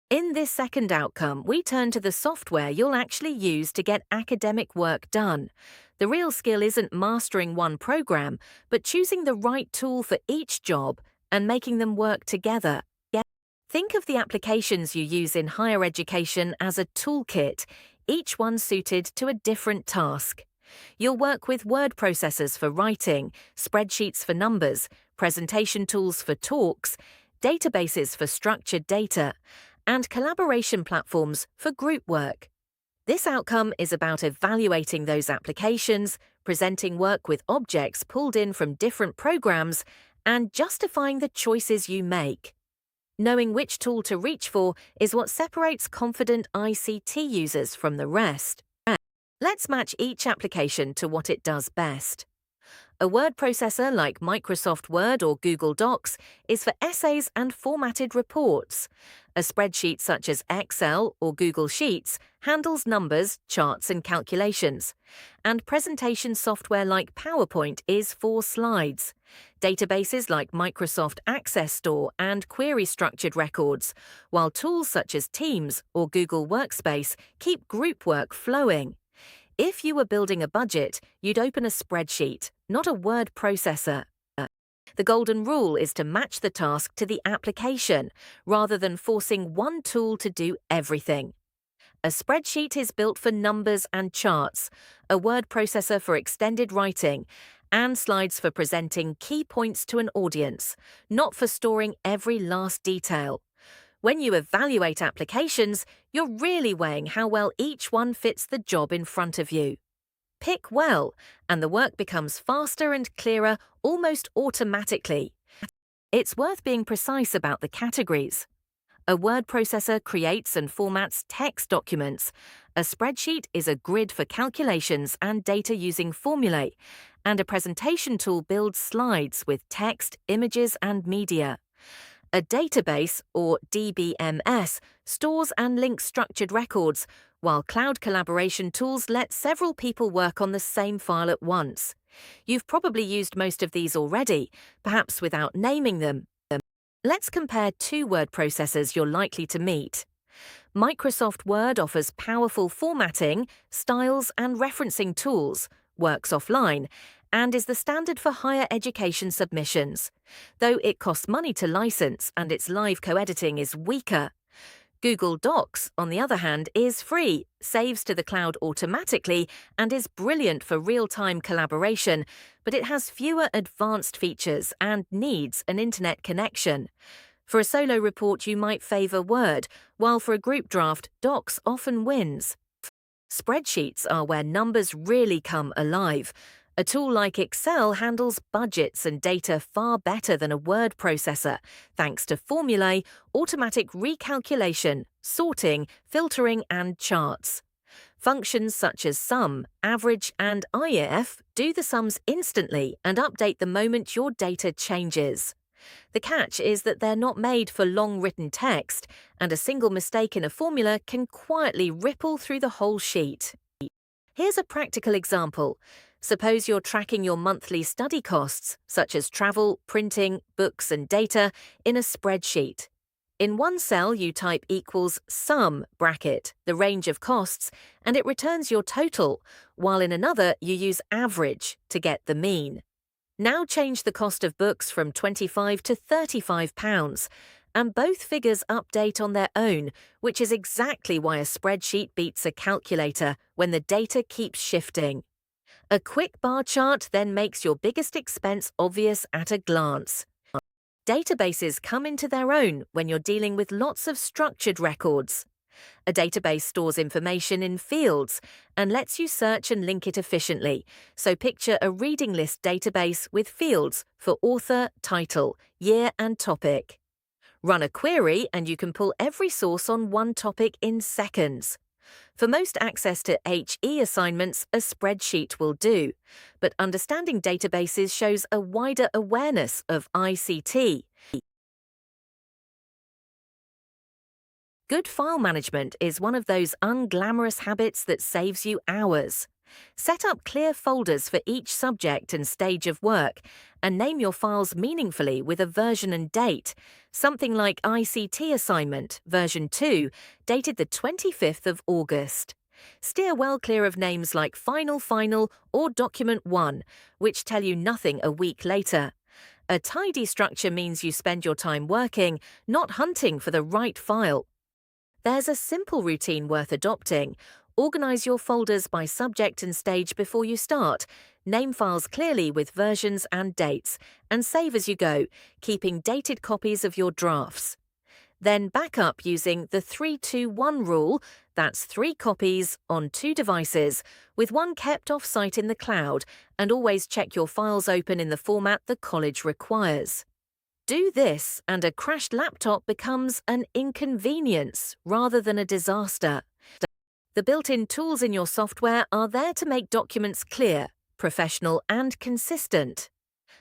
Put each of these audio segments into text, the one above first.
In this second outcome, we turn to the software you'll actually use to get academic work done. The real skill isn't mastering one program, but choosing the right tool for each job and making them work together. Think of the applications you use in higher education as a toolkit, each one suited to a different task. You'll work with word processors for writing, spreadsheets for numbers, presentation tools for talks, databases for structured data, and collaboration platforms for group work. This outcome is about evaluating those applications, presenting work with objects pulled in from different programs, and justifying the choices you make. Knowing which tool to reach for is what separates confident ICT users from the rest. Let's match each application to what it does best. A word processor like Microsoft Word or Google Docs is for essays and formatted reports. A spreadsheet such as Excel or Google Sheets handles numbers, charts, and calculations. And presentation software like PowerPoint is for slides. Databases like Microsoft Access Store and query structured records, while tools such as Teams or Google Workspace keep group work flowing. If you were building a budget, you'd open a spreadsheet, not a word processor. The golden rule is to match the task to the application, rather than forcing one tool to do everything. A spreadsheet is built for numbers and charts, a word processor for extended writing, and slides for presenting key points to an audience, not for storing every last detail. When you evaluate applications, you're really weighing how well each one fits the job in front of you. Pick well, and the work becomes faster and clearer almost automatically. It's worth being precise about the categories. A word processor creates and formats text documents. A spreadsheet is a grid for calculations and data using formulae. And a presentation tool builds slides with text, images, and media. A database, or DBMS, stores and links structured records, while cloud collaboration tools let several people work on the same file at once. You've probably used most of these already, perhaps without naming them. Let's compare two word processors you're likely to meet. Microsoft Word offers powerful formatting, styles, and referencing tools, works offline, and is the standard for higher education submissions, though it costs money to license and its live co-editing is weaker. Google Docs, on the other hand, is free, saves to the cloud automatically, and is brilliant for real-time collaboration, but it has fewer advanced features and needs an internet connection. For a solo report, you might favor Word, while for a group draft, Docs often wins. Spreadsheets are where numbers really come alive. A tool like Excel handles budgets and data far better than a word processor, thanks to formulae, automatic recalculation, sorting, filtering, and charts. Functions such as sum, average, and IF do the sums instantly and update the moment your data changes. The catch is that they're not made for long written text, and a single mistake in a formula can quietly ripple through the whole sheet. Here's a practical example. Suppose you're tracking your monthly study costs, such as travel, printing, books, and data, in a spreadsheet. In one cell, you type equals sum bracket, the range of costs, and it returns your total, while in another, you use average to get the mean. Now change the cost of books from £25 to £35, and both figures update on their own, which is exactly why a spreadsheet beats a calculator when the data keeps shifting. A quick bar chart then makes your biggest expense obvious at a glance. Databases come into their own when you're dealing with lots of structured records. A database stores information in fields and lets you search and link it efficiently, so picture a reading list database with fields for author, title, year, and topic. Run a query and you can pull every source on one topic in seconds. For most access to HE assignments, a spreadsheet will do, but understanding databases shows a wider awareness of ICT. Good file management is one of those unglamorous habits that saves you hours. Set up clear folders for each subject and stage of work, and name your files meaningfully with a version and date, something like ICT assignment, version 2, dated the 25th of August. Steer well clear of names like Final or Document 1, which tell you nothing a week later. A tidy structure means you spend your time working, not hunting for the right file. There's a simple routine worth adopting. Organize your folders by subject and stage before you start. Name files clearly with versions and dates, and save as you go, keeping dated copies of your drafts. Then back up using the 3-2-1 rule, that's 3 copies on 2 devices, with one kept off-site in the cloud, and always check your files open in the format the college requires. Do this, and a crashed laptop becomes an inconvenience rather than a disaster. The built-in tools in your software are there to make documents clear, professional, and consistent.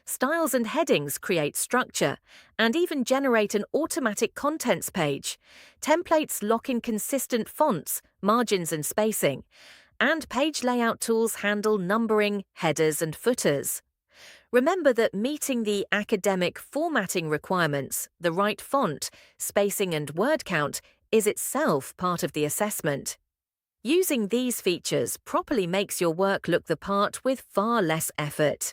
Styles and headings create structure and even generate an automatic contents page. Templates lock in consistent fonts, margins and spacing. And page layout tools handle numbering, headers and footers. Remember that meeting the academic formatting requirements, the right font, spacing and word count, is itself part of the assessment. Using these features properly makes your work look the part with far less effort.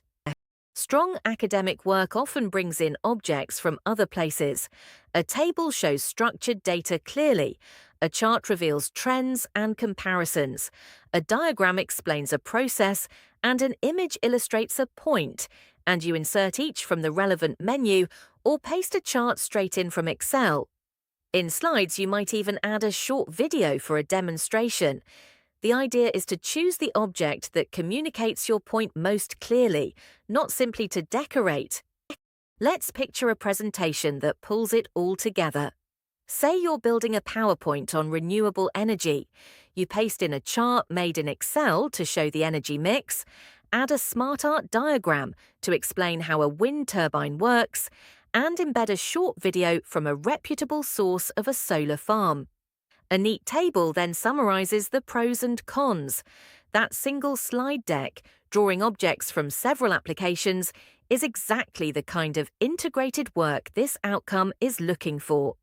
Strong academic work often brings in objects from other places. A table shows structured data clearly. A chart reveals trends and comparisons. A diagram explains a process, and an image illustrates a point, and you insert each from the relevant menu or paste a chart straight in from Excel. In slides, you might even add a short video for a demonstration. The idea is to choose the object that communicates your point most clearly, not simply to decorate. Let's picture a presentation that pulls it all together. Say you're building a PowerPoint on renewable energy. You paste in a chart made in Excel to show the energy mix, add a smart art diagram to explain how a wind turbine works, and embed a short video from a reputable source of a solar farm. A neat table then summarizes the pros and cons. That single slide deck, drawing objects from several applications, is exactly the kind of integrated work this outcome is looking for.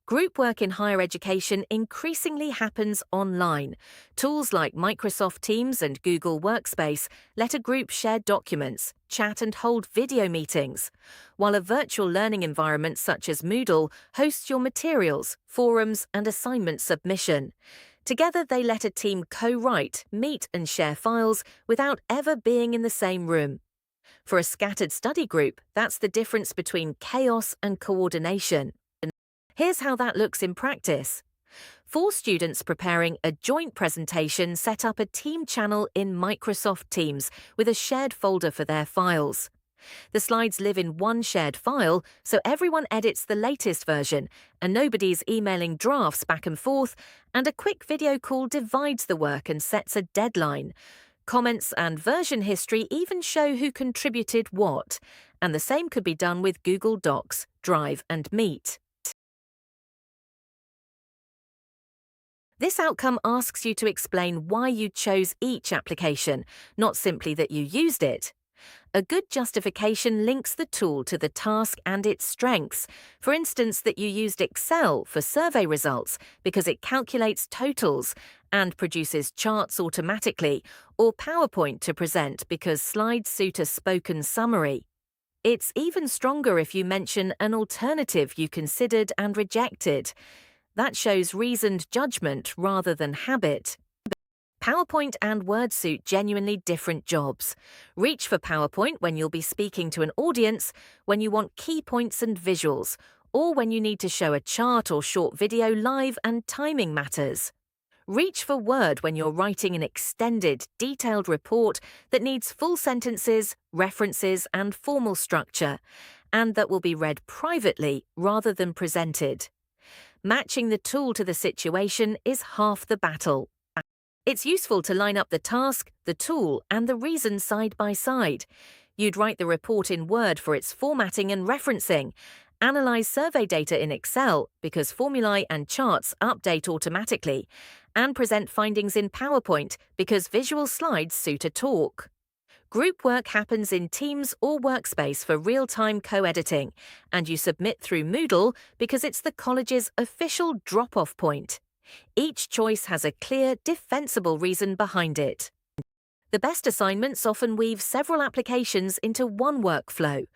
Group work in higher education increasingly happens online. Tools like Microsoft Teams and Google Workspace let a group share documents, chat and hold video meetings, while a virtual learning environment such as Moodle hosts your materials, forums and assignment submission. Together they let a team co-write, meet and share files without ever being in the same room. For a scattered study group, that's the difference between chaos and coordination. Here's how that looks in practice. 4 students preparing a joint presentation set up a team channel in Microsoft Teams with a shared folder for their files. The slides live in one shared file, so everyone edits the latest version, and nobody's emailing drafts back and forth, and a quick video call divides the work and sets a deadline. Comments and version history even show who contributed what, and the same could be done with Google Docs, Drive and Meet. This outcome asks you to explain why you chose each application, not simply that you used it. A good justification links the tool to the task and its strengths. For instance, that you used Excel for survey results because it calculates totals and produces charts automatically, or PowerPoint to present because slides suit a spoken summary. It's even stronger if you mention an alternative you considered and rejected. That shows reasoned judgment rather than habit. PowerPoint and Word suit genuinely different jobs. Reach for PowerPoint when you'll be speaking to an audience, when you want key points and visuals, or when you need to show a chart or short video live and timing matters. Reach for Word when you're writing an extended, detailed report that needs full sentences, references, and formal structure, and that will be read privately rather than presented. Matching the tool to the situation is half the battle. It's useful to line up the task, the tool, and the reason side by side. You'd write the report in Word for its formatting and referencing, analyze survey data in Excel because formulae and charts update automatically, and present findings in PowerPoint because visual slides suit a talk. Group work happens in Teams or Workspace for real-time co-editing, and you submit through Moodle because it's the college's official drop-off point. Each choice has a clear, defensible reason behind it. The best assignments often weave several applications into one workflow.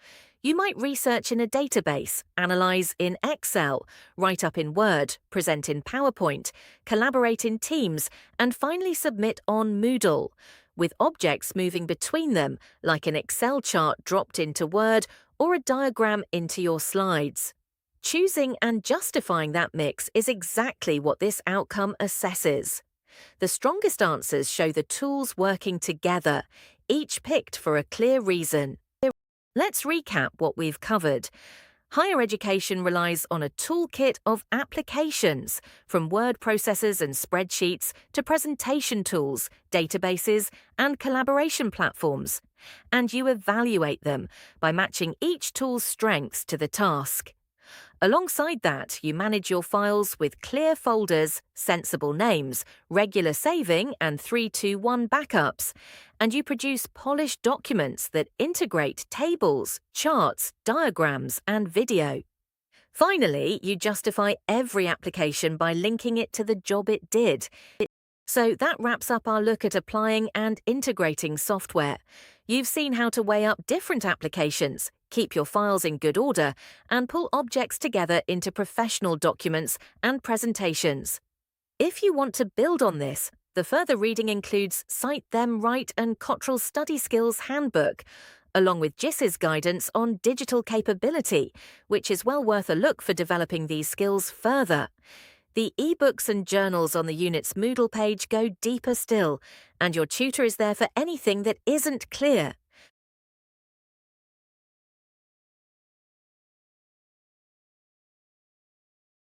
You might research in a database, analyze in Excel, write up in Word, present in PowerPoint, collaborate in Teams, and finally submit on Moodle, with objects moving between them, like an Excel chart dropped into Word or a diagram into your slides. Choosing and justifying that mix is exactly what this outcome assesses. The strongest answers show the tools working together, each picked for a clear reason. Let's recap what we've covered. Higher education relies on a toolkit of applications, from word processors and spreadsheets to presentation tools, databases, and collaboration platforms. And you evaluate them by matching each tool's strengths to the task. Alongside that, you manage your files with clear folders, sensible names, regular saving, and 3-2-1 backups. And you produce polished documents that integrate tables, charts, diagrams, and video. Finally, you justify every application by linking it to the job it did. So that wraps up our look at applying and integrating software. You've seen how to weigh up different applications, keep your files in good order, and pull objects together into professional documents and presentations. If you want to build on this, the further reading includes Cite Them Right and Cottrell's Study Skills Handbook, along with GIS's guidance on digital capability, which is well worth a look for developing these skills further. The ebooks and journals on the unit's Moodle page go deeper still, and your tutor is there for anything that isn't clear.